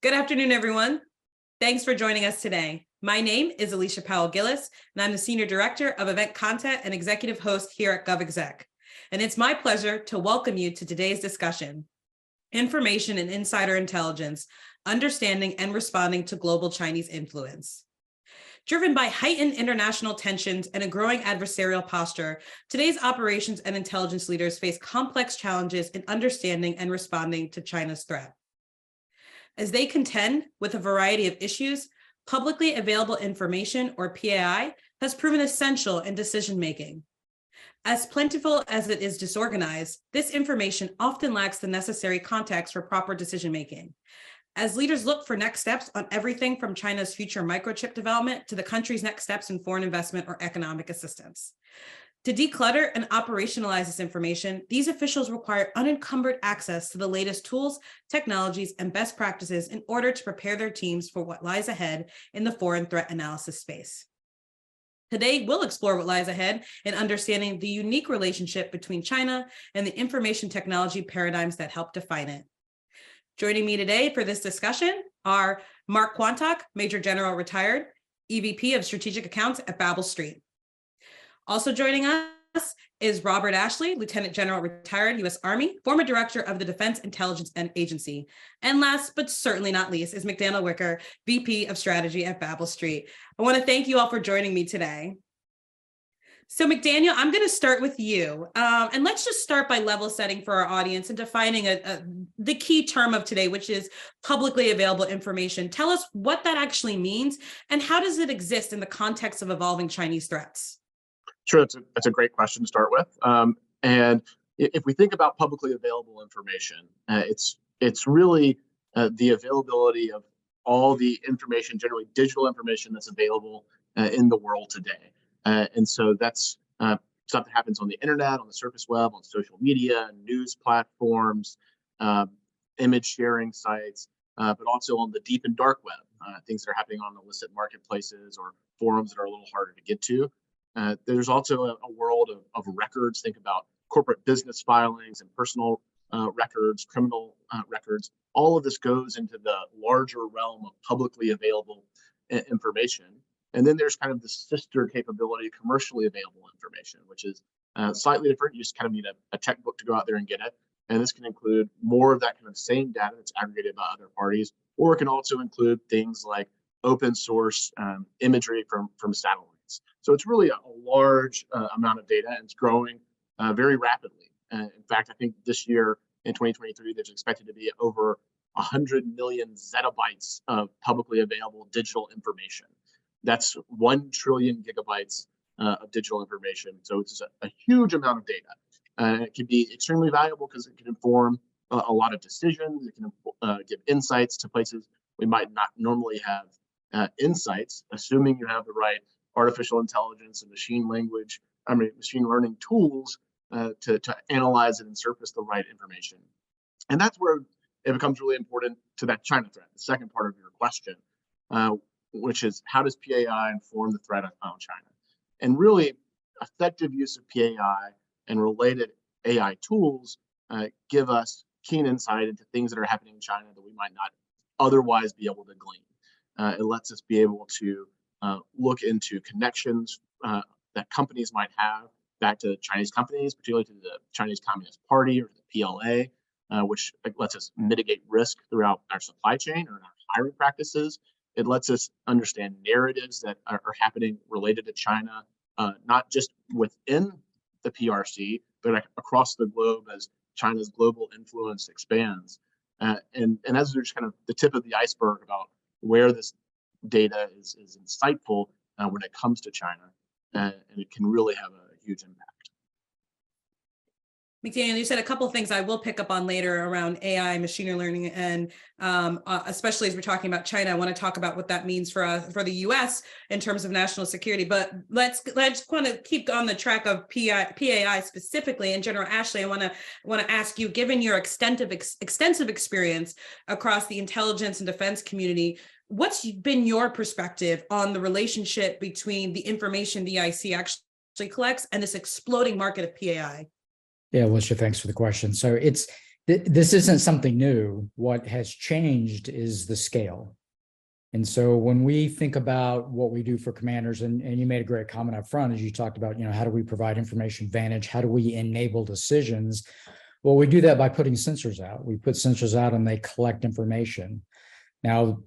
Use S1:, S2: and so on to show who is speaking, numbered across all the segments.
S1: Good afternoon, everyone. Thanks for joining us today. My name is Alicia Powell-Gillis, and I'm the Senior Director of Event Content and Executive Host here at GovExec. And it's my pleasure to welcome you to today's discussion, Information and Insider Intelligence, Understanding and Responding to Global Chinese Influence. Driven by heightened international tensions and a growing adversarial posture, today's operations and intelligence leaders face complex challenges in understanding and responding to China's threat. As they contend with a variety of issues, publicly available information, or PAI, has proven essential in decision-making. As plentiful as it is disorganized, this information often lacks the necessary context for proper decision-making. As leaders look for next steps on everything from China's future microchip development to the country's next steps in foreign investment or economic assistance. To declutter and operationalize this information, these officials require unencumbered access to the latest tools, technologies, and best practices in order to prepare their teams for what lies ahead in the foreign threat analysis space. Today, we'll explore what lies ahead in understanding the unique relationship between China and the information technology paradigms that help define it. Joining me today for this discussion are Mark Quantock, Major General Retired, EVP of Strategic Accounts at Babel Street. Also joining us is Robert Ashley, Lieutenant General Retired, U.S. Army, former Director of the Defense Intelligence Agency. And last, but certainly not least, is McDaniel Wicker, VP of Strategy at Babel Street. I want to thank you all for joining me today. So McDaniel, I'm going to start with you. And let's just start by level setting for our audience and defining the key term of today, which is publicly available information. Tell us what that actually means and how does it exist in the context of evolving Chinese threats?
S2: Sure, that's a great question to start with. And if we think about publicly available information, it's really the availability of all the information, generally digital information that's available in the world today. And so that's stuff that happens on the internet, on the surface web, on social media, news platforms, image sharing sites, but also on the deep and dark web, things that are happening on illicit marketplaces or forums that are a little harder to get to. There's also a world of records. Think about corporate business filings and personal records, criminal records. All of this goes into the larger realm of publicly available information. And then there's kind of the sister capability, commercially available information, which is slightly different. You just kind of need a textbook to go out there and get it. And this can include more of that kind of same data that's aggregated by other parties, or it can also include things like open source imagery from satellites. So it's really a large amount of data, and it's growing very rapidly. In fact, I think this year in 2023, there's expected to be over 100 million zettabytes of publicly available digital information. That's 1 trillion gigabytes of digital information. So it's a huge amount of data. It can be extremely valuable because it can inform a lot of decisions. It can give insights to places we might not normally have insights, assuming you have the right artificial intelligence and machine learning tools to analyze it and surface the right information. And that's where it becomes really important to that China threat, the second part of your question, which is how does PAI inform the threat on China? And really, effective use of PAI and related AI tools give us keen insight into things that are happening in China that we might not otherwise be able to glean. It lets us be able to look into connections that companies might have back to Chinese companies, particularly to the Chinese Communist Party or the PLA, which lets us mitigate risk throughout our supply chain or in our hiring practices. It lets us understand narratives that are happening related to China, not just within the PRC, but across the globe as China's global influence expands. And as there's kind of the tip of the iceberg about where this data is insightful when it comes to China, and it can really have a huge impact.
S1: McDaniel, you said a couple of things I will pick up on later around AI, machine learning, and especially as we're talking about China, I want to talk about what that means for the U.S. in terms of national security. But let's want to keep on the track of PAI specifically. And General Ashley, I want to ask you, given your extensive experience across the intelligence and defense community, what's been your perspective on the relationship between the information the IC actually collects and this exploding market of PAI?
S3: Yeah, Alicia, thanks for the question. So it's This isn't something new. What has changed is the scale. And so when we think about what we do for commanders, and you made a great comment up front as you talked about, how do we provide information advantage? How do we enable decisions? Well, we do that by putting sensors out. We put sensors out and they collect information. Now,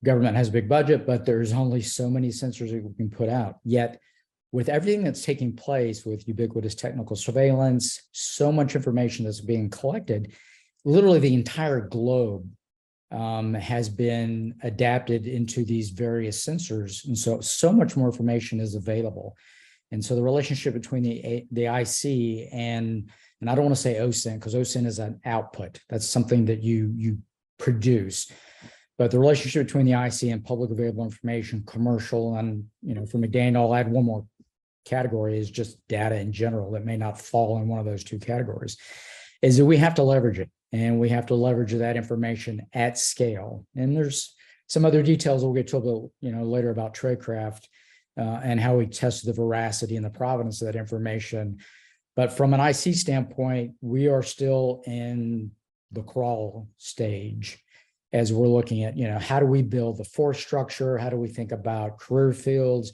S3: government has a big budget, but there's only so many sensors that we can put out. Yet, with everything that's taking place with ubiquitous technical surveillance, so much information that's being collected, literally the entire globe has been adapted into these various sensors. And so much more information is available. And so the relationship between the IC and I don't want to say OSINT, because OSINT is an output. That's something that you produce. But the relationship between the IC and public available information, commercial, and for McDaniel, I'll add one more category is just data in general that may not fall in one of those two categories, is that we have to leverage it. And we have to leverage that information at scale. And there's some other details we'll get to a bit, later about tradecraft and how we test the veracity and the provenance of that information. But from an IC standpoint, we are still in the crawl stage as we're looking at, how do we build the force structure? How do we think about career fields?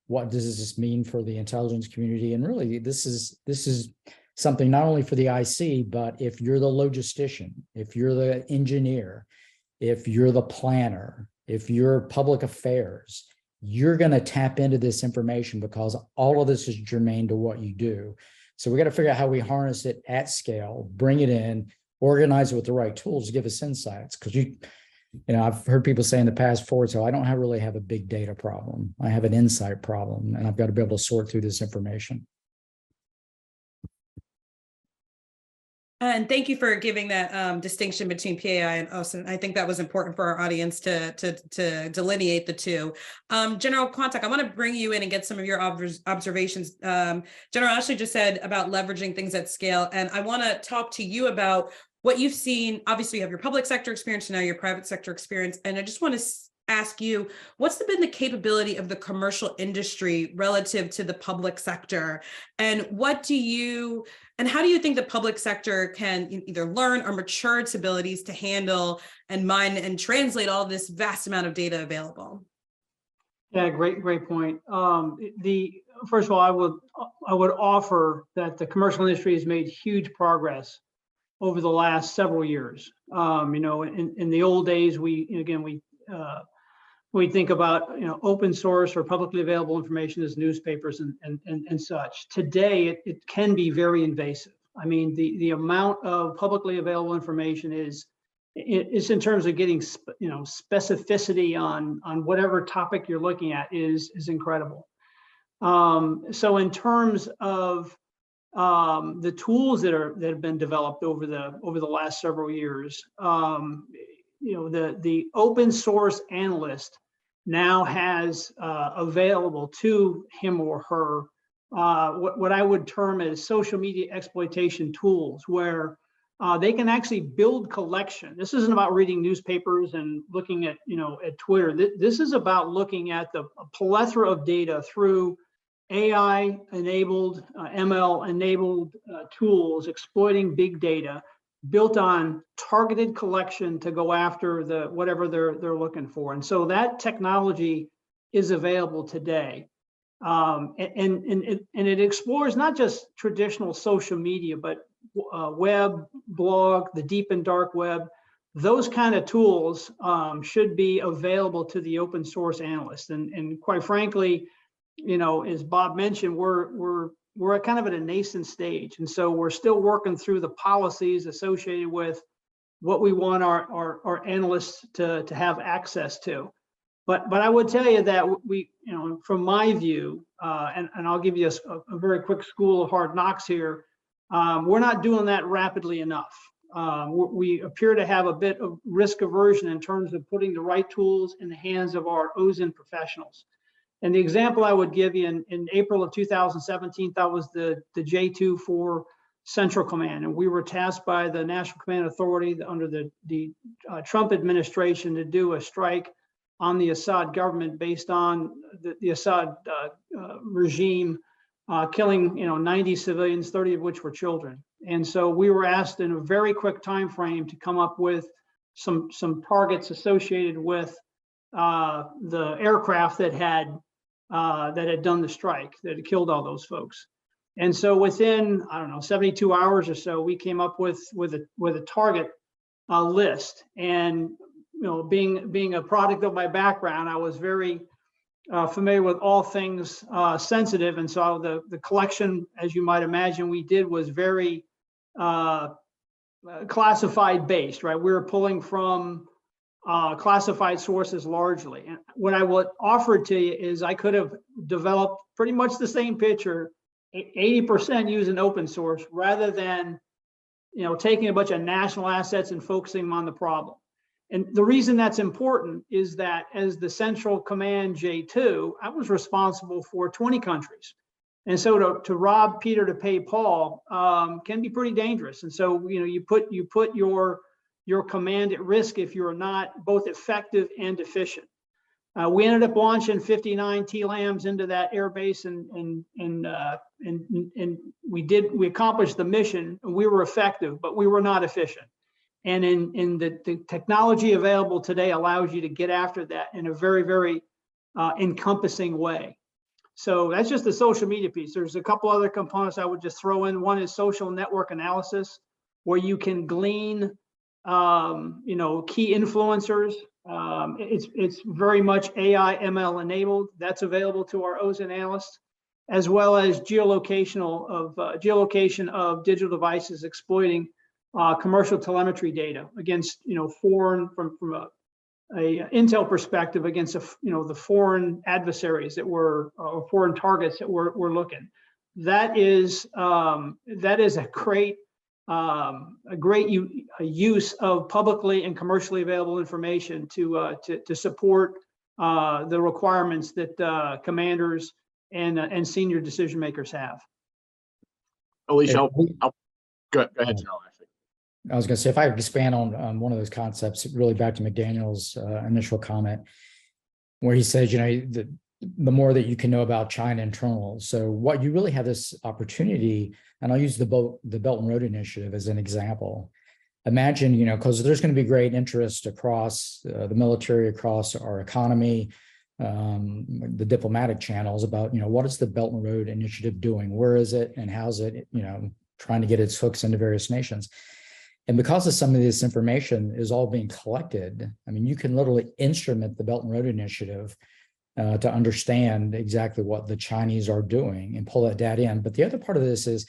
S3: What does this mean for the intelligence community? And really, this is something not only for the IC, but if you're the logistician, if you're the engineer, if you're the planner, if you're public affairs, you're going to tap into this information because all of this is germane to what you do. So we got to figure out how we harness it at scale, bring it in, organize it with the right tools to give us insights. Because I've heard people say in the past forward, so I don't really have a big data problem. I have an insight problem, and I've got to be able to sort through this information.
S1: And thank you for giving that distinction between PAI and OSINT. I think that was important for our audience to delineate the two. General Quantock, I want to bring you in and get some of your observations. General Ashley just said about leveraging things at scale, and I want to talk to you about what you've seen. Obviously, you have your public sector experience, and now your private sector experience, and I just want to ask you, what's been the capability of the commercial industry relative to the public sector? And how do you think the public sector can either learn or mature its abilities to handle and mine and translate all this vast amount of data available?
S4: Yeah, great point. First of all, I would offer that the commercial industry has made huge progress over the last several years. In the old days, we think about open source or publicly available information as newspapers and such. Today, it can be very invasive. I mean, the amount of publicly available information is in terms of getting specificity on whatever topic you're looking at is incredible. So in terms of the tools that have been developed over the last several years, the open source analyst now has available to him or her what I would term as social media exploitation tools, where they can actually build collection. This isn't about reading newspapers and looking at at Twitter. This is about looking at the plethora of data through AI-enabled, ML-enabled tools, exploiting big data, built on targeted collection to go after whatever they're looking for. And so that technology is available today. And it explores not just traditional social media, but web, blog, the deep and dark web. Those kind of tools should be available to the open source analyst. And quite frankly, as Bob mentioned, we're at kind of at a nascent stage. And so we're still working through the policies associated with what we want our analysts to have access to. But I would tell you that we, from my view, and I'll give you a very quick school of hard knocks here, we're not doing that rapidly enough. We appear to have a bit of risk aversion in terms of putting the right tools in the hands of our OSINT professionals. And the example I would give you in April of 2017, that was the J2 for Central Command. And we were tasked by the National Command Authority under the Trump administration to do a strike on the Assad government based on the Assad regime killing 90 civilians, 30 of which were children. And so we were asked in a very quick time frame to come up with some targets associated with the aircraft that had done the strike, that had killed all those folks. And so within, I don't know, 72 hours or so, we came up with a target list. And being a product of my background, I was very familiar with all things sensitive. And so the collection, as you might imagine, we did was very classified based, right? We were pulling from classified sources largely. And what I would offer to you is I could have developed pretty much the same picture, 80% using open source rather than taking a bunch of national assets and focusing on the problem. And the reason that's important is that as the Central Command J2, I was responsible for 20 countries. And so to rob Peter to pay Paul can be pretty dangerous. And so, you put your command at risk if you're not both effective and efficient. We ended up launching 59 TLAMs into that air base, and we accomplished the mission. We were effective, but we were not efficient. And in the technology available today allows you to get after that in a very, very encompassing way. So that's just the social media piece. There's a couple other components I would just throw in. One is social network analysis, where you can glean key influencers. It's very much AI ML enabled. That's available to our OSINT analysts, as well as geolocation of digital devices exploiting commercial telemetry data against foreign from a intel perspective against the foreign adversaries that were foreign targets that we're looking. That is a great use of publicly and commercially available information to support the requirements that commanders and senior decision makers have.
S2: Alicia, go ahead, General.
S3: I was going to say, if I could expand on one of those concepts, really back to McDaniel's initial comment, where he says, the more that you can know about China internal. So what you really have this opportunity, and I'll use the Belt and Road Initiative as an example. Imagine, because there's going to be great interest across the military, across our economy, the diplomatic channels about, what is the Belt and Road Initiative doing? Where is it? And how's it, trying to get its hooks into various nations? And because of some of this information is all being collected, you can literally instrument the Belt and Road Initiative to understand exactly what the Chinese are doing and pull that data in. But the other part of this is,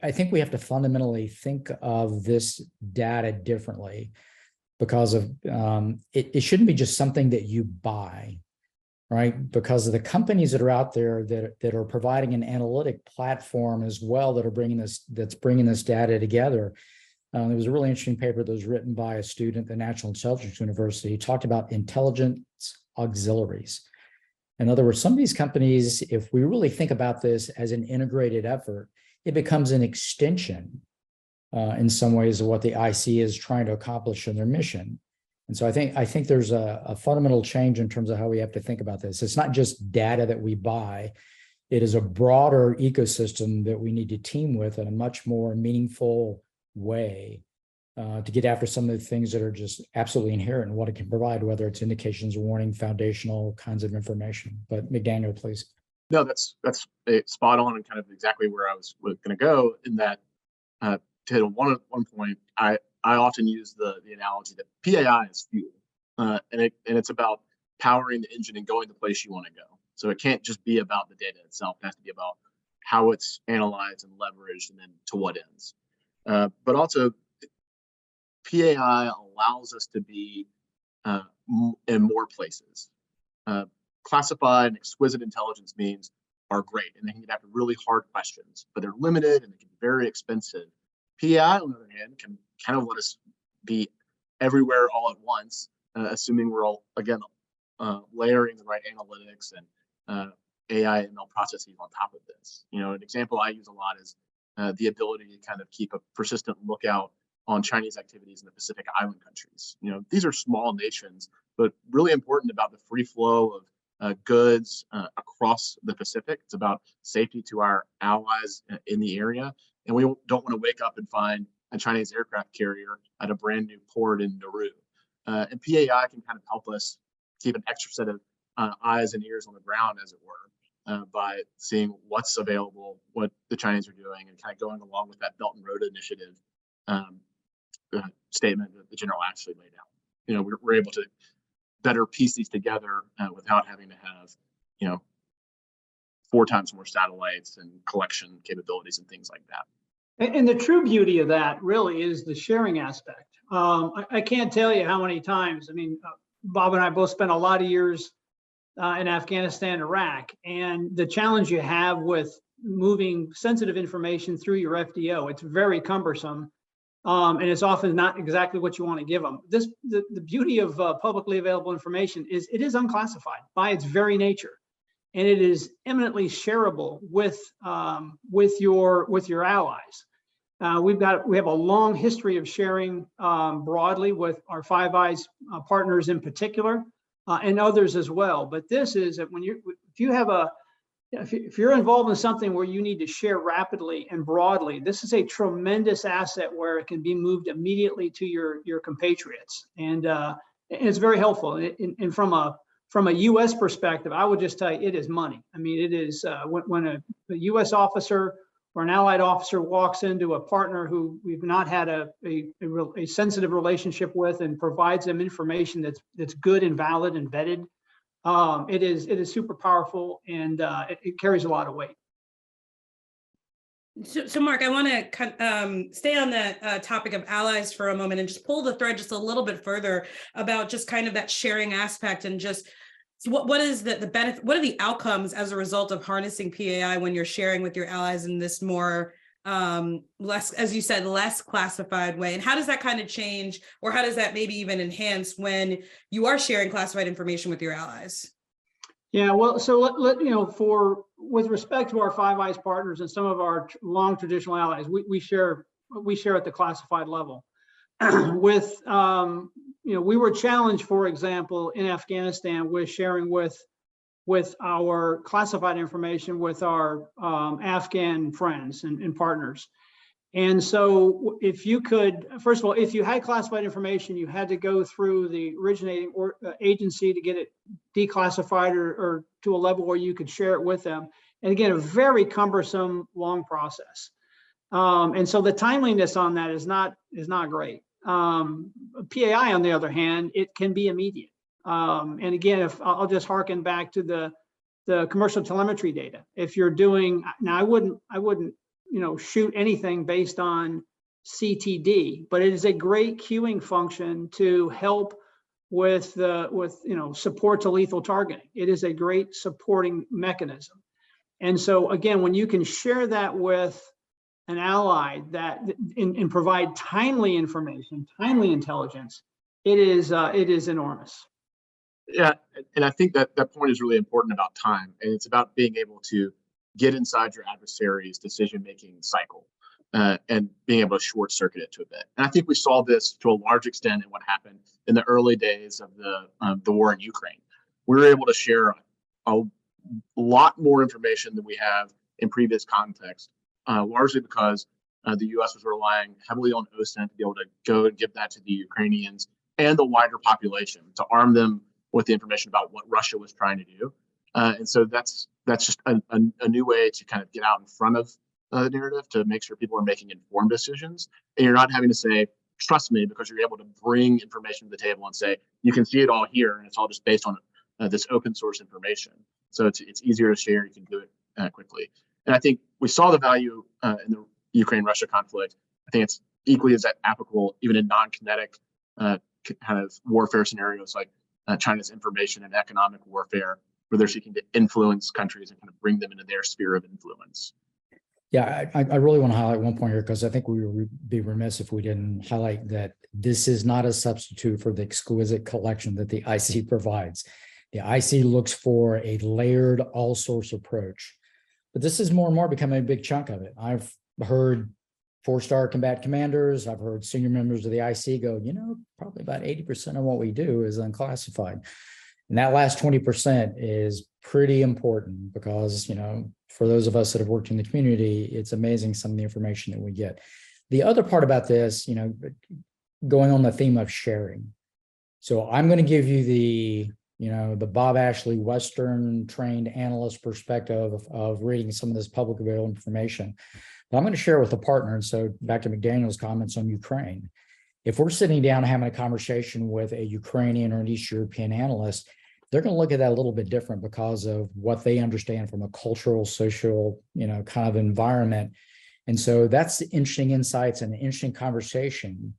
S3: I think we have to fundamentally think of this data differently, because of it shouldn't be just something that you buy, right? Because of the companies that are out there that are providing an analytic platform as well, that's bringing this data together. There was a really interesting paper that was written by a student at the National Intelligence University. He talked about intelligence auxiliaries. In other words, some of these companies, if we really think about this as an integrated effort, it becomes an extension in some ways of what the IC is trying to accomplish in their mission. And so I think there's a fundamental change in terms of how we have to think about this. It's not just data that we buy. It is a broader ecosystem that we need to team with in a much more meaningful way to get after some of the things that are just absolutely inherent in what it can provide, whether it's indications, warning, foundational kinds of information. But McDaniel, please.
S2: No, that's spot on and kind of exactly where I was going to go. In that, to one point, I often use the analogy that PAI is fuel, and it's about powering the engine and going the place you want to go. So it can't just be about the data itself; it has to be about how it's analyzed and leveraged, and then to what ends. But also, PAI allows us to be in more places. Classified and exquisite intelligence means are great, and they can get after really hard questions, but they're limited and they can be very expensive. PAI, on the other hand, can kind of let us be everywhere all at once, assuming we're all, again, layering the right analytics and AI ML processes on top of this. An example I use a lot is the ability to kind of keep a persistent lookout on Chinese activities in the Pacific Island countries. These are small nations, but really important about the free flow goods across the Pacific. It's about safety to our allies in the area. And we don't want to wake up and find a Chinese aircraft carrier at a brand new port in Nauru. And PAI can kind of help us keep an extra set of eyes and ears on the ground, as it were, by seeing what's available, what the Chinese are doing, and kind of going along with that Belt and Road Initiative statement that the general actually laid out. You know, we're able to better piece these together without having to have, 4 times more satellites and collection capabilities and things like that.
S4: And the true beauty of that really is the sharing aspect. I can't tell you how many times, Bob and I both spent a lot of years in Afghanistan and Iraq, and the challenge you have with moving sensitive information through your FDO, it's very cumbersome. And it's often not exactly what you want to give them. The beauty of publicly available information is it is unclassified by its very nature, and it is eminently shareable with your allies. We have a long history of sharing broadly with our Five Eyes partners in particular, and others as well. But this is that if you're involved in something where you need to share rapidly and broadly, this is a tremendous asset where it can be moved immediately to your compatriots, and it's very helpful. And from a U.S. perspective, I would just tell you, it is money. It is when a U.S. officer or an allied officer walks into a partner who we've not had a sensitive relationship with and provides them information that's good and valid and vetted. It is super powerful, and it carries a lot of weight.
S1: So Mark, I want to stay on that topic of allies for a moment and just pull the thread just a little bit further about just kind of that sharing aspect, and just what is the benefit, what are the outcomes as a result of harnessing PAI when you're sharing with your allies in this more less, as you said, less classified way? And how does that kind of change, or how does that maybe even enhance when you are sharing classified information with your allies?
S4: Yeah, well, so with respect to our Five Eyes partners and some of our long traditional allies, we share at the classified level. With we were challenged, for example, in Afghanistan with sharing with our classified information with our Afghan friends and partners. And so if you could, first of all, if you had classified information, you had to go through the originating agency to get it declassified or to a level where you could share it with them. And again, a very cumbersome, long process. And so the timeliness on that is not great. PAI, on the other hand, it can be immediate. And again, if I'll just harken back to the commercial telemetry data. If you're doing, now I wouldn't shoot anything based on CTD, but it is a great queuing function to help with support to lethal targeting. It is a great supporting mechanism. And so again, when you can share that with an ally and provide timely information, timely intelligence, it is enormous.
S2: Yeah, and I think that point is really important about time, and it's about being able to get inside your adversary's decision-making cycle and being able to short circuit it to a bit. And I think we saw this to a large extent in what happened in the early days of the war in Ukraine. We were able to share a lot more information than we have in previous contexts, largely because the U.S. was relying heavily on OSINT to be able to go and give that to the Ukrainians and the wider population to arm them with the information about what Russia was trying to do. And so that's just a new way to kind of get out in front of the narrative to make sure people are making informed decisions. And you're not having to say, trust me, because you're able to bring information to the table and say, you can see it all here, and it's all just based on this open source information. So it's easier to share. You can do it quickly. And I think we saw the value in the Ukraine-Russia conflict. I think it's equally as applicable even in non-kinetic kind of warfare scenarios like China's information and economic warfare, where they're seeking to influence countries and kind of bring them into their sphere of influence.
S3: Yeah, I really want to highlight one point here, because I think we would be remiss if we didn't highlight that this is not a substitute for the exquisite collection that the IC provides. The IC looks for a layered all-source approach, but this is more and more becoming a big chunk of it. I've heard 4-star combat commanders, I've heard senior members of the IC go, probably about 80% of what we do is unclassified. And that last 20% is pretty important because, for those of us that have worked in the community, it's amazing some of the information that we get. The other part about this, going on the theme of sharing. So I'm going to give you the Bob Ashley Western trained analyst perspective of reading some of this public available information. But I'm going to share with a partner. And so back to McDaniel's comments on Ukraine. If we're sitting down having a conversation with a Ukrainian or an East European analyst, they're going to look at that a little bit different because of what they understand from a cultural, social, kind of environment. And so that's interesting insights and interesting conversation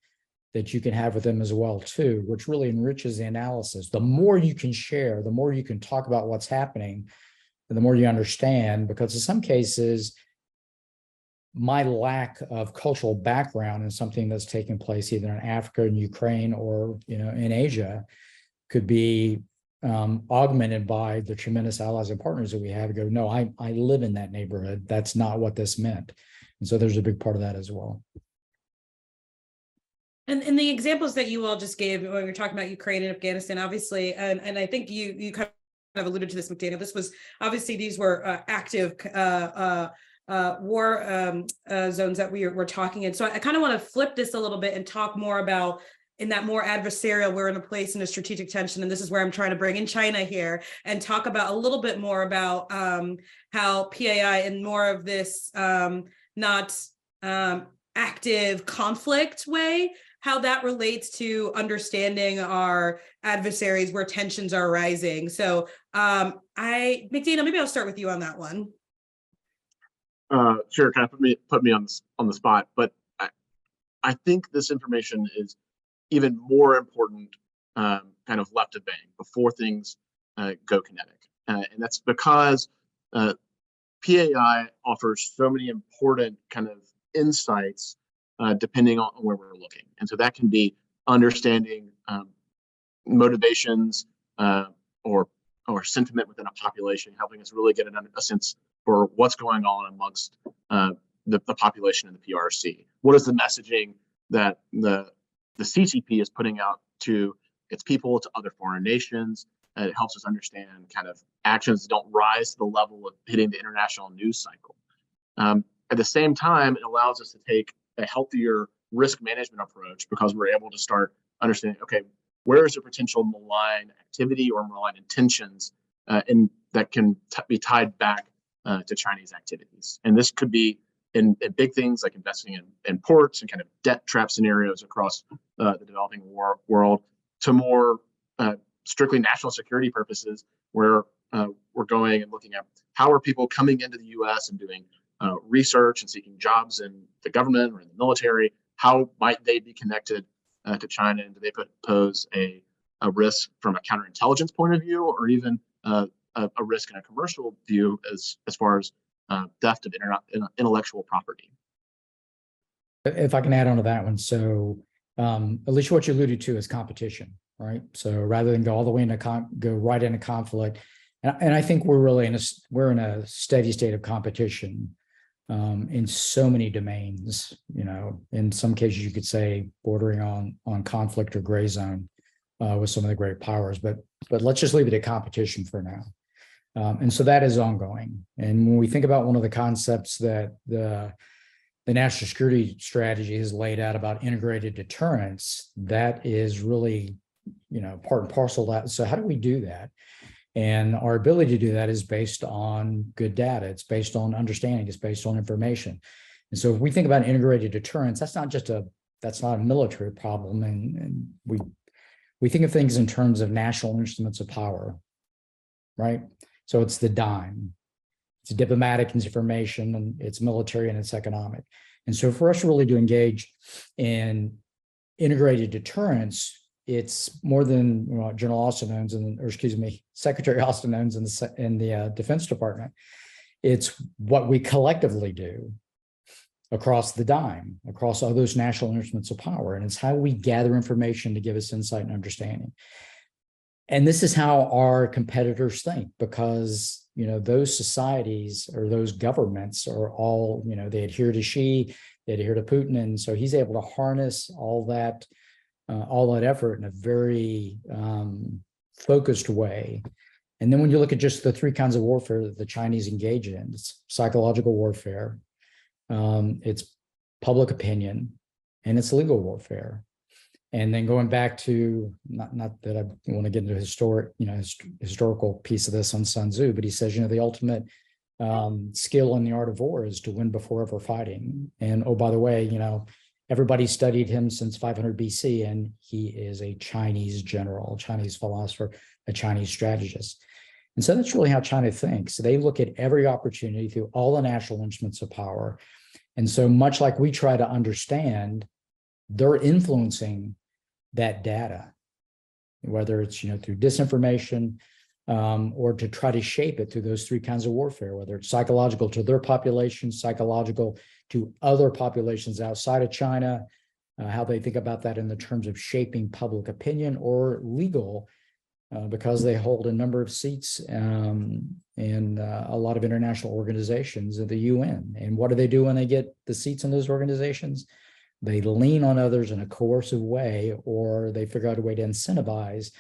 S3: that you can have with them as well too, which really enriches the analysis. The more you can share, the more you can talk about what's happening, and the more you understand, because in some cases, my lack of cultural background in something that's taking place either in Africa and Ukraine or in Asia could be augmented by the tremendous allies and partners that we have. Go, no, I live in that neighborhood. That's not what this meant. And so there's a big part of that as well.
S1: And the examples that you all just gave when we were talking about Ukraine and Afghanistan, obviously, and I think you kind of alluded to this, McDaniel. This was obviously these were active war zones that we're talking in. So I kind of want to flip this a little bit and talk more about in that more adversarial, we're in a place in a strategic tension. And this is where I'm trying to bring in China here and talk about a little bit more about how PAI and more of this not active conflict way, how that relates to understanding our adversaries where tensions are rising. So McDaniel, maybe I'll start with you on that one.
S2: Sure, kind of put me on the spot, but I think this information is even more important kind of left of bang before things go kinetic. And that's because PAI offers so many important kind of insights depending on where we're looking. And so that can be understanding motivations or sentiment within a population, helping us really get a sense for what's going on amongst the population in the PRC. What is the messaging that the CCP is putting out to its people, to other foreign nations? It helps us understand kind of actions that don't rise to the level of hitting the international news cycle. At the same time, it allows us to take a healthier risk management approach because we're able to start understanding, okay, where is there potential malign activity or malign intentions that can be tied back to Chinese activities? And this could be in big things like investing in ports and kind of debt trap scenarios across the developing world, to more strictly national security purposes, where we're going and looking at how are people coming into the U.S. and doing research and seeking jobs in the government or in the military. How might they be connected to China, and do they pose a risk from a counterintelligence point of view, or even a risk in a commercial view as far as theft of intellectual property?
S3: If I can add on to that one. So Alicia, what you alluded to is competition, right? So rather than go all the way go right into conflict, and I think we're really in a steady state of competition in so many domains. In some cases you could say bordering on conflict or gray zone with some of the great powers, but let's just leave it at competition for now. And so that is ongoing. And when we think about one of the concepts that the national security strategy has laid out about integrated deterrence, that is really, part and parcel of that. So how do we do that? And our ability to do that is based on good data. It's based on understanding. It's based on information. And so if we think about integrated deterrence, that's not a military problem. And we think of things in terms of national instruments of power, right? So it's the dime. It's diplomatic, it's information, and it's military, and it's economic. And so for us really to engage in integrated deterrence, it's more than General Austin owns, Secretary Austin owns in the Defense Department. It's what we collectively do across the dime, across all those national instruments of power. And it's how we gather information to give us insight and understanding. And this is how our competitors think, because those societies or those governments are all, they adhere to Xi, they adhere to Putin. And so he's able to harness all that effort in a very focused way. And then when you look at just the three kinds of warfare that the Chinese engage in, it's psychological warfare, it's public opinion, and it's legal warfare. And then going back to, not that I want to get into historical piece of this on Sun Tzu, but he says, the ultimate skill in the art of war is to win before ever fighting. And oh, by the way, everybody studied him since 500 BC, and he is a Chinese general, a Chinese philosopher, a Chinese strategist. And so that's really how China thinks. They look at every opportunity through all the national instruments of power. And so much like we try to understand, they're influencing that data, whether it's through disinformation or to try to shape it through those three kinds of warfare, whether it's psychological to their population, psychological to other populations outside of China, how they think about that in the terms of shaping public opinion, or legal because they hold a number of seats in a lot of international organizations at the UN. And what do they do when they get the seats in those organizations? They lean on others in a coercive way, or they figure out a way to incentivize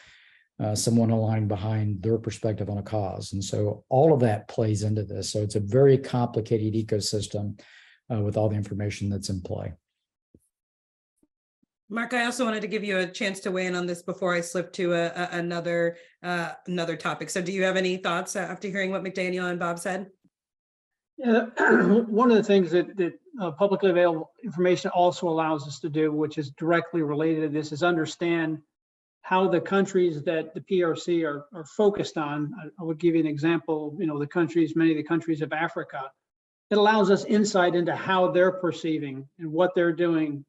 S3: someone aligned behind their perspective on a cause. And so all of that plays into this. So it's a very complicated ecosystem with all the information that's in play.
S1: Mark, I also wanted to give you a chance to weigh in on this before I slip to another topic. So do you have any thoughts after hearing what McDaniel and Bob said?
S4: Yeah, one of the things that publicly available information also allows us to do, which is directly related to this, is understand how the countries that the PRC are focused on. I would give you an example, many of the countries of Africa. It allows us insight into how they're perceiving and what they're doing,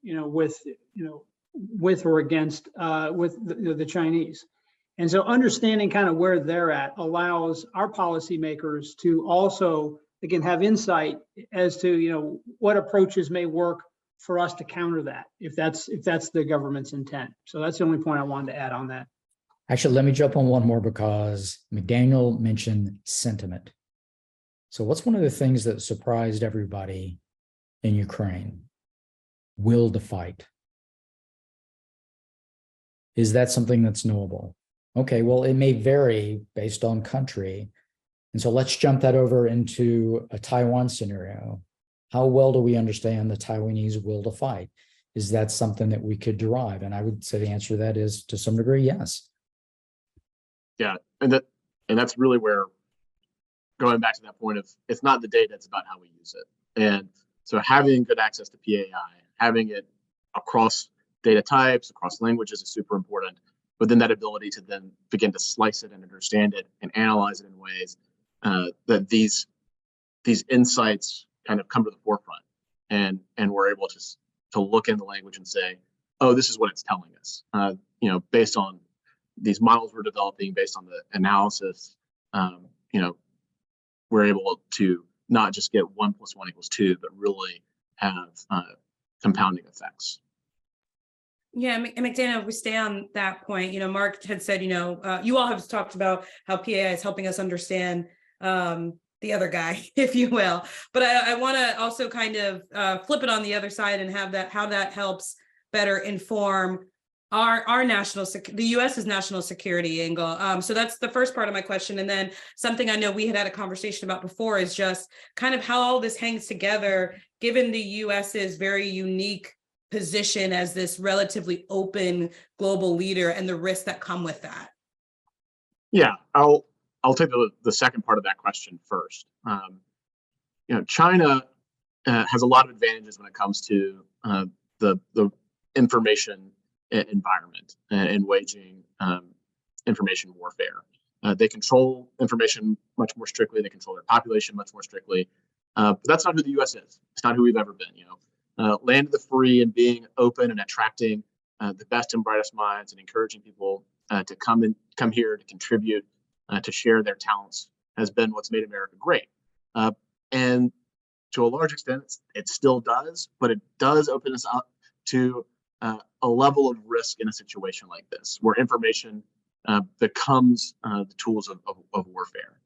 S4: with or against the Chinese. And so understanding kind of where they're at allows our policymakers to also, again, have insight as to what approaches may work for us to counter that, if that's the government's intent. So that's the only point I wanted to add on that.
S3: Actually, let me jump on one more, because McDaniel mentioned sentiment. So what's one of the things that surprised everybody in Ukraine? Will to fight. Is that something that's knowable? Okay, well, it may vary based on country. And so let's jump that over into a Taiwan scenario. How well do we understand the Taiwanese will to fight? Is that something that we could derive? And I would say the answer to that is, to some degree, yes.
S2: Yeah, and that's really where, going back to that point of, it's not the data, it's about how we use it. And so having good access to PAI, having it across data types, across languages is super important. But then that ability to then begin to slice it and understand it and analyze it in ways that these insights kind of come to the forefront, and we're able to look in the language and say, oh, this is what it's telling us. Based on these models we're developing, based on the analysis, we're able to not just get 1 + 1 = 2, but really have compounding effects.
S1: Yeah, and McDaniel, if we stay on that point, Mark had said, you all have talked about how PAI is helping us understand the other guy, if you will. But I want to also kind of flip it on the other side and have how that helps better inform our the US's national security angle. So that's the first part of my question. And then something I know we had a conversation about before is just kind of how all this hangs together, given the US's very unique position as this relatively open global leader and the risks that come with that.
S2: Yeah, I'll take the second part of that question first. China has a lot of advantages when it comes to the information environment and waging information warfare. They control information much more strictly. They control their population much more strictly. But that's not who the U.S. is. It's not who we've ever been. Land of the free and being open and attracting the best and brightest minds and encouraging people to come here to contribute, to share their talents, has been what's made America great. And to a large extent, it still does, but it does open us up to a level of risk in a situation like this, where information becomes the tools of warfare.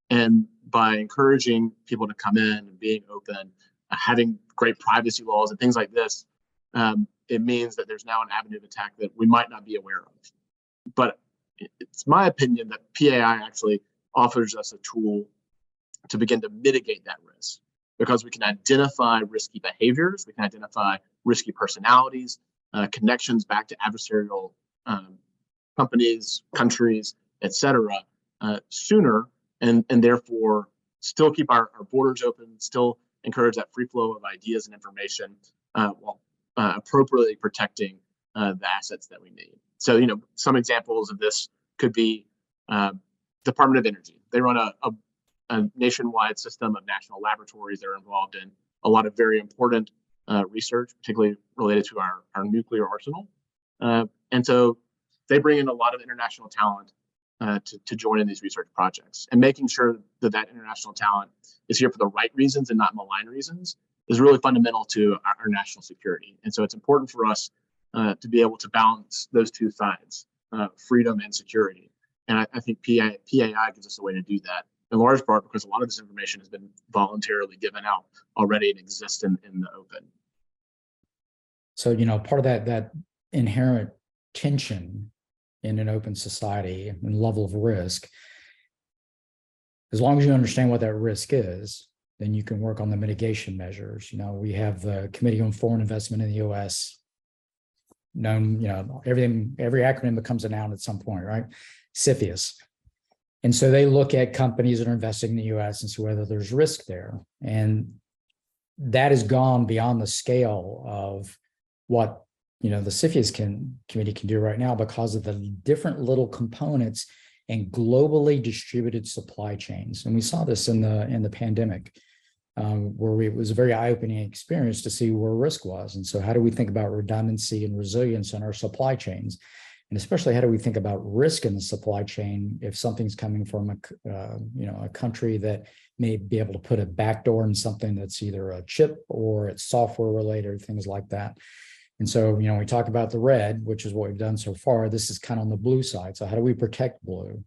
S2: And by encouraging people to come in and being open, having great privacy laws and things like this, it means that there's now an avenue of attack that we might not be aware of. But it's my opinion that PAI actually offers us a tool to begin to mitigate that risk, because we can identify risky behaviors, we can identify risky personalities, connections back to adversarial companies, countries, etc., sooner, and therefore still keep our borders open, still encourage that free flow of ideas and information, while appropriately protecting the assets that we need. So, some examples of this could be Department of Energy. They run a nationwide system of national laboratories that are involved in a lot of very important research, particularly related to our nuclear arsenal. And so they bring in a lot of international talent to join in these research projects, and making sure that international talent is here for the right reasons and not malign reasons is really fundamental to our national security. And so it's important for us to be able to balance those two sides, freedom and security. And I think PAI gives us a way to do that, in large part because a lot of this information has been voluntarily given out already and exists in the open.
S3: So, part of that inherent tension in an open society and level of risk, as long as you understand what that risk is, then you can work on the mitigation measures. We have the Committee on Foreign Investment in the U.S. known, every acronym becomes a noun at some point, right? CFIUS. And so they look at companies that are investing in the U.S. and see whether there's risk there. And that has gone beyond the scale of what, the CFIUS committee can do right now, because of the different little components and globally distributed supply chains. And we saw this in the pandemic, where it was a very eye-opening experience to see where risk was. And so how do we think about redundancy and resilience in our supply chains? And especially, how do we think about risk in the supply chain if something's coming from a country that may be able to put a backdoor in something that's either a chip or it's software related, things like that. And so, we talk about the red, which is what we've done so far. This is kind of on the blue side. So how do we protect blue?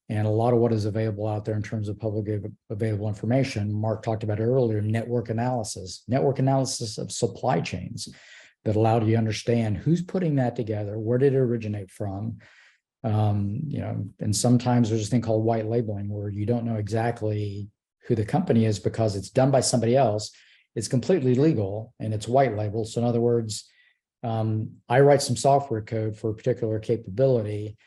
S3: And a lot of what is available out there in terms of publicly available information, Mark talked about earlier, network analysis of supply chains that allowed you to understand who's putting that together, where did it originate from, and sometimes there's a thing called white labeling, where you don't know exactly who the company is because it's done by somebody else. It's completely legal and it's white labeled. So in other words, I write some software code for a particular capability,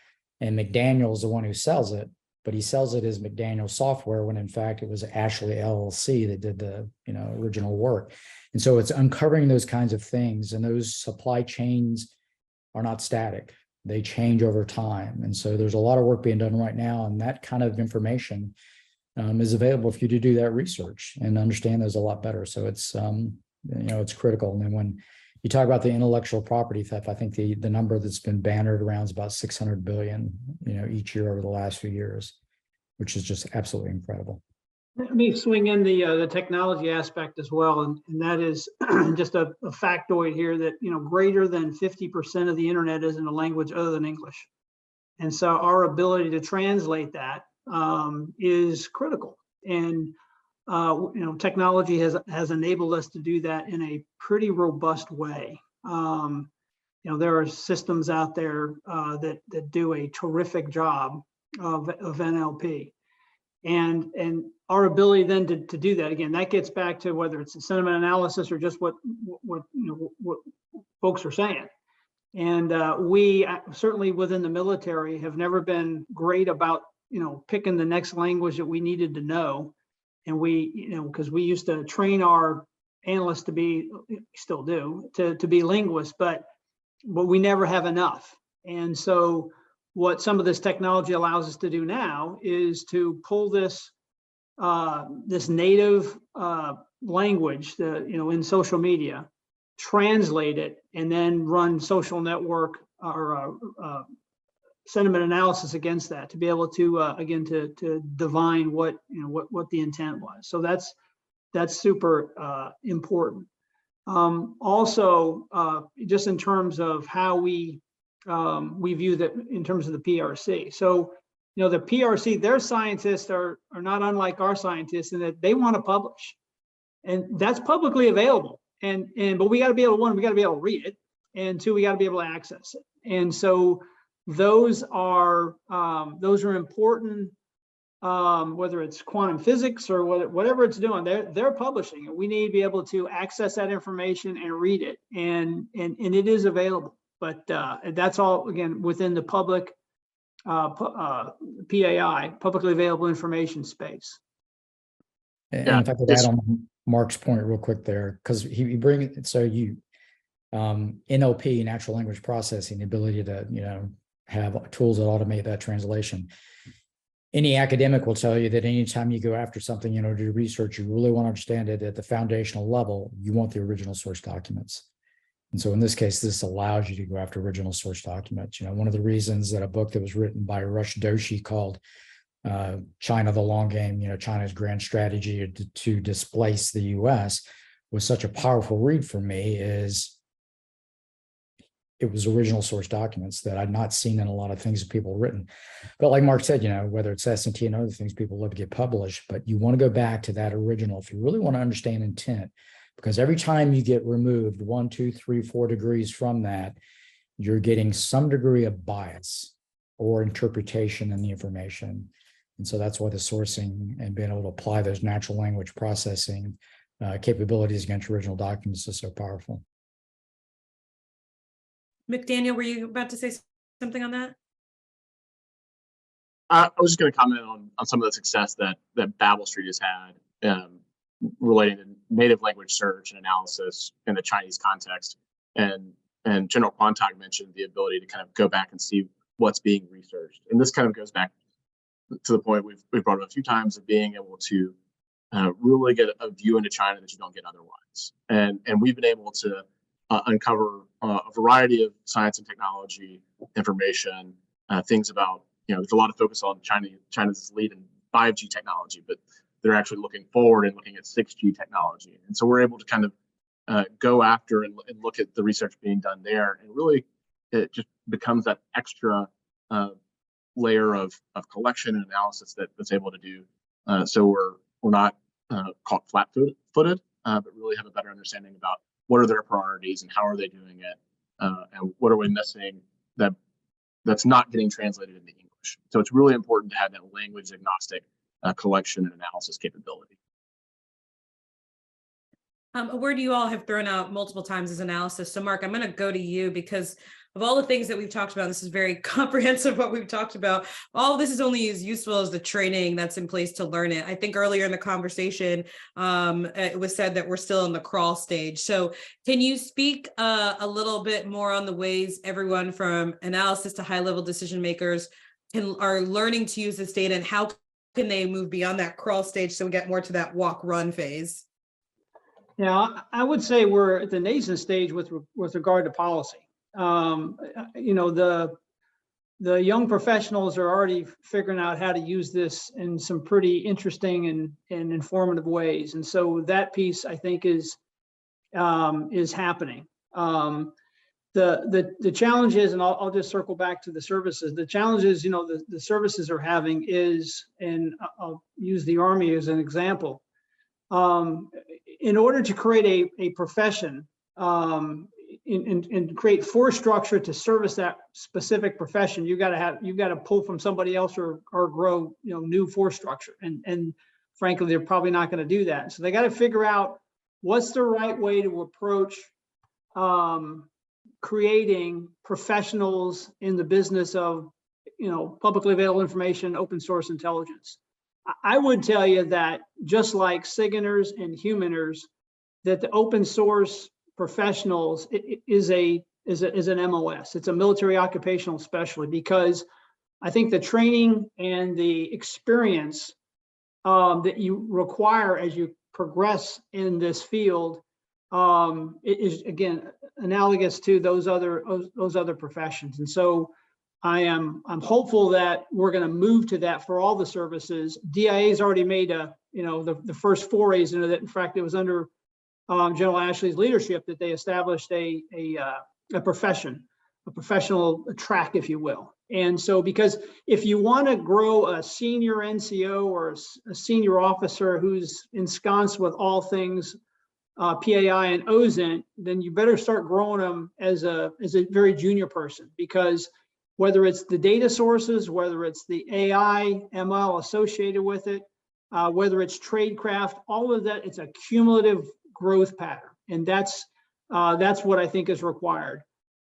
S3: and McDaniel's the one who sells it, but he sells it as McDaniel software when in fact it was Ashley LLC that did the original work. And so it's uncovering those kinds of things, and those supply chains are not static. They change over time. And so there's a lot of work being done right now, and that kind of information is available for you to do that research and understand those a lot better. So it's it's critical. And then when you talk about the intellectual property theft, I think the number that's been bannered around is about 600 billion, each year over the last few years, which is just absolutely incredible.
S4: Let me swing in the technology aspect as well, and that is just a factoid here that greater than 50% of the internet is in a language other than English, and so our ability to translate that is critical. And technology has enabled us to do that in a pretty robust way. There are systems out there that do a terrific job of NLP, and our ability then to do that, again, that gets back to whether it's a sentiment analysis or just what folks are saying. And we certainly within the military have never been great about picking the next language that we needed to know. And we, because we used to train our analysts to be, still do, to be linguists, but we never have enough. And so what some of this technology allows us to do now is to pull this this native language, in social media, translate it, and then run social network or sentiment analysis against that to be able to again to divine what the intent was. So that's super important. Also, just in terms of how we view that in terms of the PRC. So the PRC, their scientists are not unlike our scientists in that they want to publish, and that's publicly available. But we got to be able to, one, we got to be able to read it, and two, we got to be able to access it. And so those are important. Whether it's quantum physics or whatever it's doing, they're publishing it. We need to be able to access that information and read it, and it is available. But that's all, again, within the public PAI, publicly available information space.
S3: And
S2: Yeah,
S3: if I could add on Mark's point real quick there, because he bring it, so you NLP, natural language processing, the ability to have tools that automate that translation. Any academic will tell you that anytime you go after something in order to do research, you really want to understand it at the foundational level, you want the original source documents. And so in this case, this allows you to go after original source documents. One of the reasons that a book that was written by Rush Doshi called China, the Long Game, China's grand strategy to displace the US was such a powerful read for me is it was original source documents that I'd not seen in a lot of things that people have written. But like Mark said, whether it's S&T and other things, people love to get published, but you want to go back to that original if you really want to understand intent, because every time you get removed 1, 2, 3, 4 degrees from that, you're getting some degree of bias or interpretation in the information. And so that's why the sourcing and being able to apply those natural language processing capabilities against original documents is so powerful.
S1: McDaniel, were you about to say something on that?
S2: I was just going to comment on some of the success that Babel Street has had relating to native language search and analysis in the Chinese context. And General Quantag mentioned the ability to kind of go back and see what's being researched. And this kind of goes back to the point we've brought up a few times of being able to really get a view into China that you don't get otherwise. And we've been able to uncover a variety of science and technology information, things about, there's a lot of focus on China's lead in 5G technology, but they're actually looking forward and looking at 6G technology. And so we're able to kind of go after and look at the research being done there. And really, it just becomes that extra layer of collection and analysis that's able to do. So we're not caught flat-footed, but really have a better understanding about what are their priorities and how are they doing it, and what are we missing that's not getting translated into English. So it's really important to have that language agnostic collection and analysis capability.
S1: A word you all have thrown out multiple times is analysis. So Mark, I'm going to go to you because of all the things that we've talked about. This is very comprehensive what we've talked about. All of this is only as useful as the training that's in place to learn it. I think earlier in the conversation, it was said that we're still in the crawl stage. So can you speak a little bit more on the ways everyone from analysis to high-level decision makers are learning to use this data, and how can they move beyond that crawl stage so we get more to that walk-run phase?
S4: Yeah, I would say we're at the nascent stage with regard to policy. The young professionals are already figuring out how to use this in some pretty interesting and informative ways, and so that piece I think is happening. The challenge is, and I'll just circle back to the services. The challenges, the services are having is, and I'll use the Army as an example. In order to create a profession and create force structure to service that specific profession, you've got to pull from somebody else or grow new force structure. And frankly, they're probably not going to do that. So they got to figure out what's the right way to approach creating professionals in the business of publicly available information, open source intelligence. I would tell you that just like SIGINTers and humaners, that the open source professionals is an MOS. It's a military occupational specialty, because I think the training and the experience that you require as you progress in this field is, again, analogous to those other professions. And so I'm hopeful that we're going to move to that for all the services. DIA's already made the first forays into that. In fact, it was under General Ashley's leadership that they established a professional track, if you will. And so, because if you want to grow a senior NCO or a senior officer who's ensconced with all things PAI and OSINT, then you better start growing them as a very junior person, because whether it's the data sources, whether it's the AI, ML associated with it, whether it's tradecraft, all of that, it's a cumulative growth pattern. And that's what I think is required.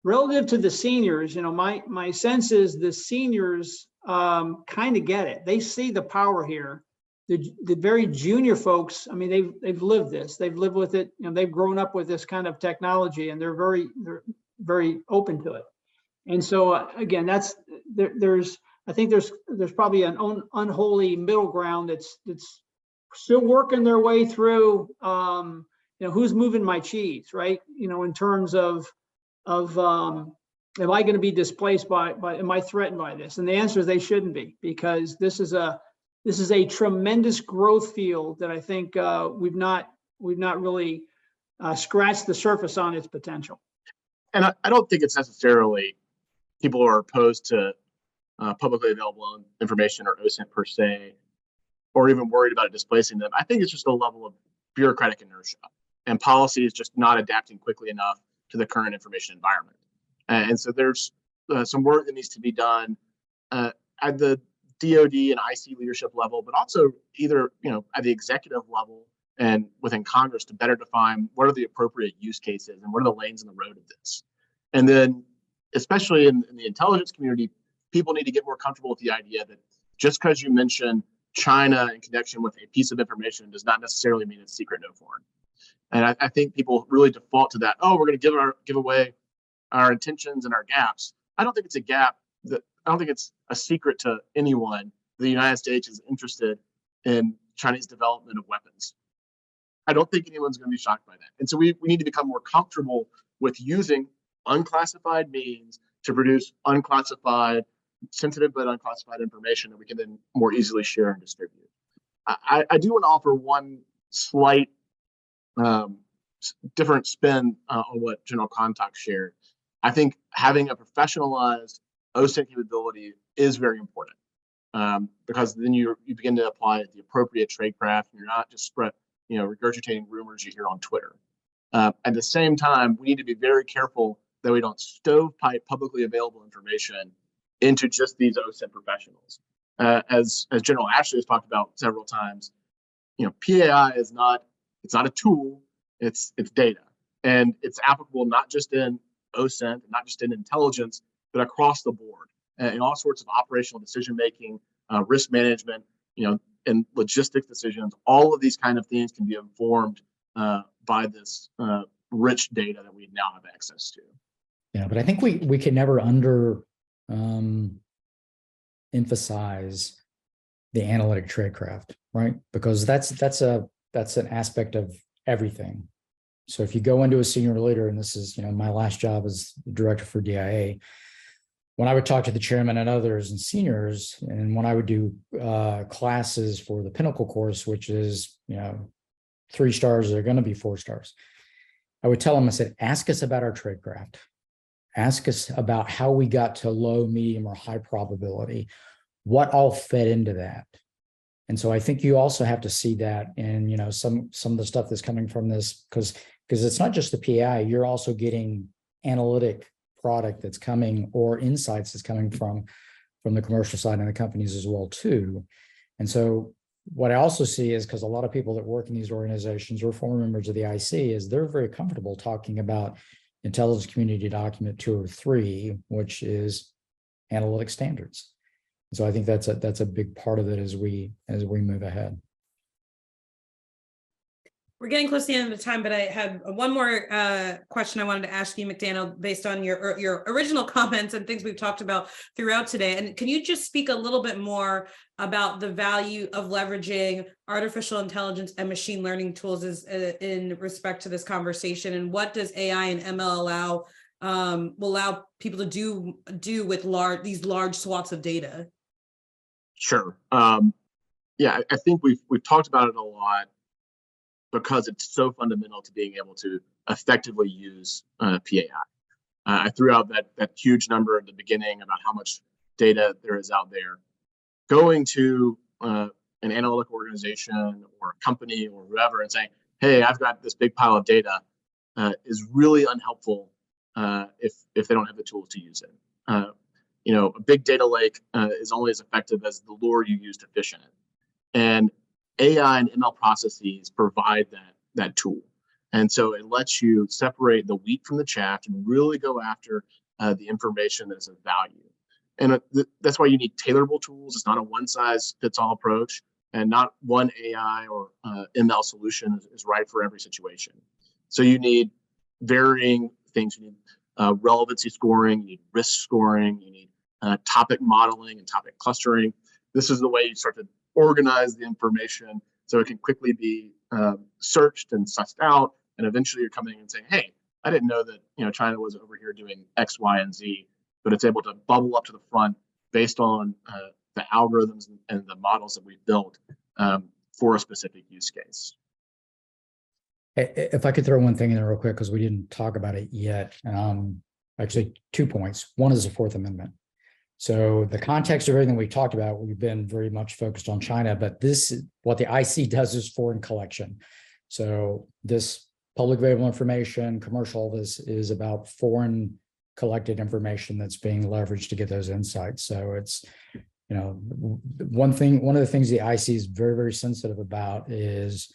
S4: Relative to the seniors, my sense is the seniors kind of get it. They see the power here. The very junior folks, I mean, they've lived this. They've lived with it. They've grown up with this kind of technology, and they're very open to it. And so again, I think there's probably an unholy middle ground that's still working their way through. Who's moving my cheese, right? In terms of am I going to be displaced by am I threatened by this? And the answer is they shouldn't be, because this is a tremendous growth field that I think we've not really scratched the surface on its potential.
S2: And I don't think it's necessarily people who are opposed to publicly available information or OSINT per se, or even worried about it displacing them. I think it's just a level of bureaucratic inertia, and policy is just not adapting quickly enough to the current information environment. And so there's some work that needs to be done at the DoD and IC leadership level, but also either at the executive level and within Congress to better define what are the appropriate use cases and what are the lanes in the road of this. And then, especially in the intelligence community, people need to get more comfortable with the idea that just because you mention China in connection with a piece of information does not necessarily mean it's secret, no foreign. And I think people really default to that. Oh, we're going to give away our intentions and our gaps. I don't think it's a gap. I don't think it's a secret to anyone. The United States is interested in Chinese development of weapons. I don't think anyone's going to be shocked by that. And so we need to become more comfortable with using unclassified means to produce unclassified, sensitive but unclassified information that we can then more easily share and distribute. I do want to offer one slight different spin on what General Contact shared. I think having a professionalized OSINT capability is very important because then you begin to apply the appropriate tradecraft, and you're not just regurgitating rumors you hear on Twitter. At the same time, we need to be very careful that we don't stovepipe publicly available information into just these OSINT professionals. As General Ashley has talked about several times, PAI is not a tool, it's data. And it's applicable not just in OSINT, not just in intelligence, but across the board in all sorts of operational decision-making, risk management, and logistics decisions. All of these kind of things can be informed by this rich data that we now have access to.
S3: Yeah, but I think we can never emphasize the analytic tradecraft, right? Because that's an aspect of everything. So if you go into a senior leader, and this is my last job as the director for DIA, when I would talk to the chairman and others and seniors, and when I would do classes for the Pinnacle course, which is 3 stars, they're going to be 4 stars, I would tell them, I said, ask us about our tradecraft. Ask us about how we got to low, medium, or high probability. What all fed into that? And so I think you also have to see that in some of the stuff that's coming from this, because it's not just the PI. You're also getting analytic product that's coming, or insights that's coming from the commercial side and the companies as well too. And so what I also see is, because a lot of people that work in these organizations or former members of the IC, is they're very comfortable talking about Intelligence Community Document 203, which is analytic standards. So I think that's a big part of it as we move ahead.
S1: We're getting close to the end of the time, but I had one more question I wanted to ask you, McDaniel, based on your original comments and things we've talked about throughout today. And can you just speak a little bit more about the value of leveraging artificial intelligence and machine learning tools in respect to this conversation? And what does AI and ML allow people to do with these large swaths of data?
S2: Sure. Yeah, I think we've talked about it a lot, because it's so fundamental to being able to effectively use PAI. I threw out that huge number at the beginning about how much data there is out there. Going to an analytic organization or a company or whatever and saying, hey, I've got this big pile of data, is really unhelpful if they don't have the tools to use it. a big data lake is only as effective as the lure you use to fish in it. And AI and ML processes provide that tool. And so it lets you separate the wheat from the chaff and really go after the information that is of value. And that's why you need tailorable tools. It's not a one-size-fits-all approach, and not one AI or ML solution is right for every situation. So you need varying things. You need relevancy scoring, you need risk scoring, you need topic modeling and topic clustering. This is the way you start to organize the information so it can quickly be searched and sussed out, and eventually you're coming in and saying, hey, I didn't know that China was over here doing X, Y, and Z, but it's able to bubble up to the front based on the algorithms and the models that we've built for a specific use case.
S3: If I could throw one thing in there real quick, because we didn't talk about it yet. Actually, 2 points. One is the Fourth Amendment. So the context of everything we talked about, we've been very much focused on China, but what the IC does is foreign collection. So this public available information, commercial, this is about foreign collected information that's being leveraged to get those insights. So it's, one of the things the IC is very, very sensitive about is,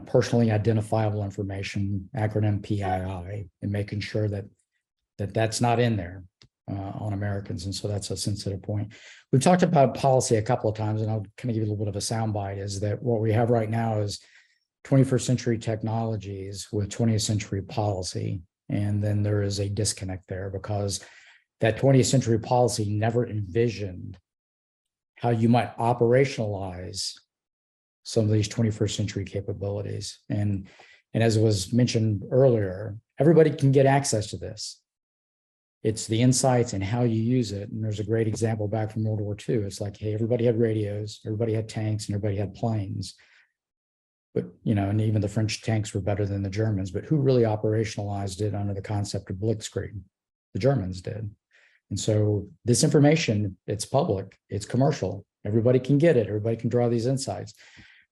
S3: personally identifiable information, acronym PII, and making sure that that's not in there on Americans. And so that's a sensitive point. We've talked about policy a couple of times, and I'll kind of give you a little bit of a soundbite, is that what we have right now is 21st century technologies with 20th century policy. And then there is a disconnect there because that 20th century policy never envisioned how you might operationalize some of these 21st century capabilities. And as was mentioned earlier, everybody can get access to this. It's the insights and how you use it. And there's a great example back from World War II. It's like, hey, everybody had radios, everybody had tanks, and everybody had planes. But, and even the French tanks were better than the Germans. But who really operationalized it under the concept of blitzkrieg? The Germans did. And so this information, it's public, it's commercial. Everybody can get it. Everybody can draw these insights.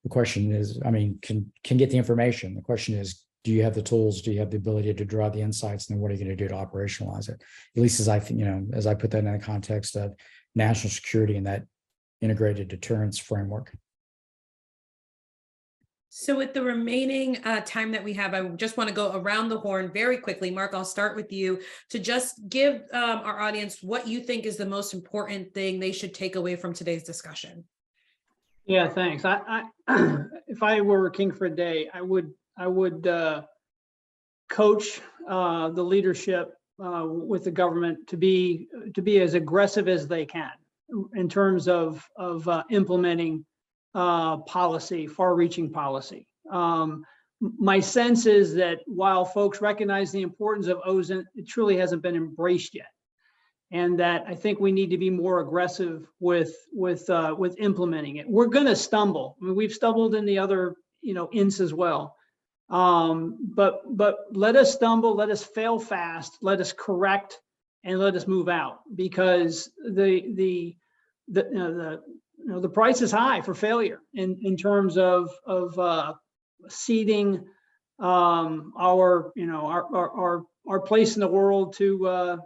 S3: The question is, can get the information. The question is, do you have the tools? Do you have the ability to draw the insights? And then what are you going to do to operationalize it? At least as I think, as I put that in the context of national security and that integrated deterrence framework.
S1: So with the remaining time that we have, I just want to go around the horn very quickly. Mark, I'll start with you to just give our audience what you think is the most important thing they should take away from today's discussion.
S4: Yeah, thanks. I if I were king for a day, I would coach the leadership with the government to be as aggressive as they can in terms of implementing policy, far-reaching policy. My sense is that while folks recognize the importance of OSINT, it truly hasn't been embraced yet, and that I think we need to be more aggressive with implementing it. We're going to stumble. We've stumbled in the other INTs as well, but let us stumble, let us fail fast, let us correct, and let us move out, because the price is high for failure in terms of ceding our place in the world to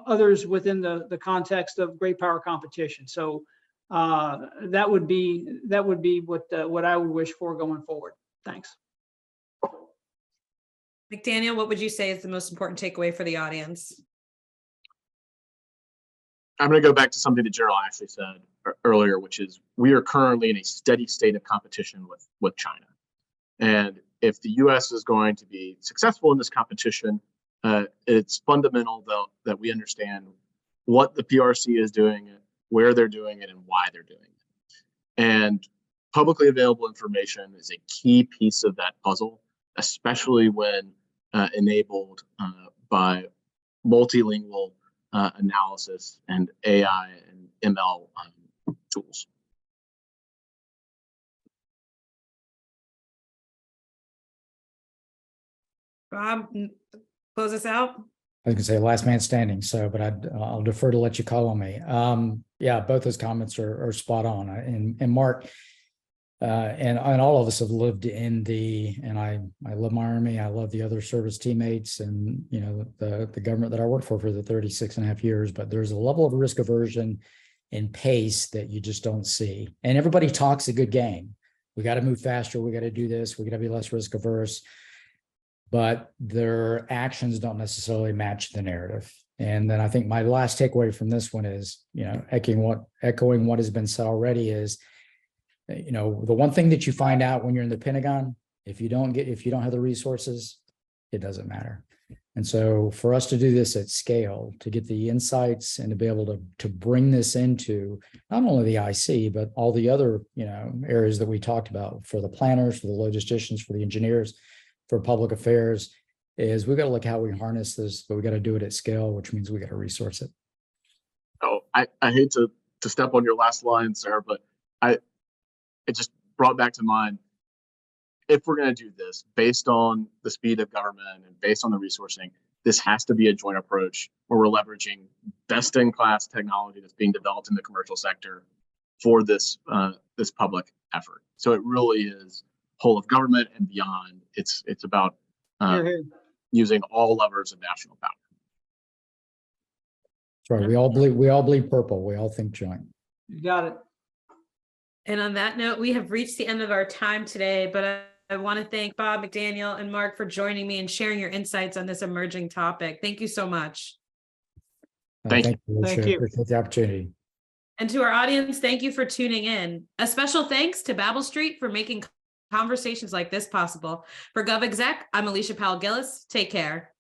S4: others within the context of great power competition. So that would be what I would wish for going forward. Thanks.
S1: McDaniel, what would you say is the most important takeaway for the audience?
S2: I'm going to go back to something that Gerald actually said earlier, which is we are currently in a steady state of competition with China. And if the U.S. is going to be successful in this competition, it's fundamental, though, that we understand what the PRC is doing, where they're doing it, and why they're doing it. And publicly available information is a key piece of that puzzle, especially when enabled by multilingual analysis and AI and ML tools.
S1: Bob, close us out.
S3: I was going to say last man standing, but I'll defer to let you call on me. Yeah, both those comments are spot on. And Mark, And all of us have lived in and I love my Army. I love the other service teammates and, you know, the government that I worked for the 36 and a half years, but there's a level of risk aversion and pace that you just don't see. And everybody talks a good game. We got to move faster. We got to do this. We got to be less risk averse, but their actions don't necessarily match the narrative. And then I think my last takeaway from this one is, you know, echoing what has been said already is, you know, the one thing that you find out when you're in the Pentagon, if you don't have the resources, it doesn't matter. And so for us to do this at scale, to get the insights and to be able to bring this into not only the IC, but all the other, you know, areas that we talked about for the planners, for the logisticians, for the engineers, for public affairs, is we've got to look how we harness this, but we got to do it at scale, which means we got to resource it.
S2: Oh, I hate to step on your last line, Sarah, but it just brought back to mind, if we're going to do this based on the speed of government and based on the resourcing, this has to be a joint approach where we're leveraging best in class technology that's being developed in the commercial sector for this public effort. So it really is whole of government and beyond. It's about using all levers of national power.
S3: That's right. We all bleed purple. We all think joint.
S4: You got it.
S1: And on that note, we have reached the end of our time today, but I want to thank Bob McDaniel and Mark for joining me and sharing your insights on this emerging topic. Thank you so much.
S2: Thank you.
S4: Thank you.
S3: Appreciate the opportunity.
S1: And to our audience, thank you for tuning in. A special thanks to Babel Street for making conversations like this possible. For GovExec, I'm Alicia Powell Gillis. Take care.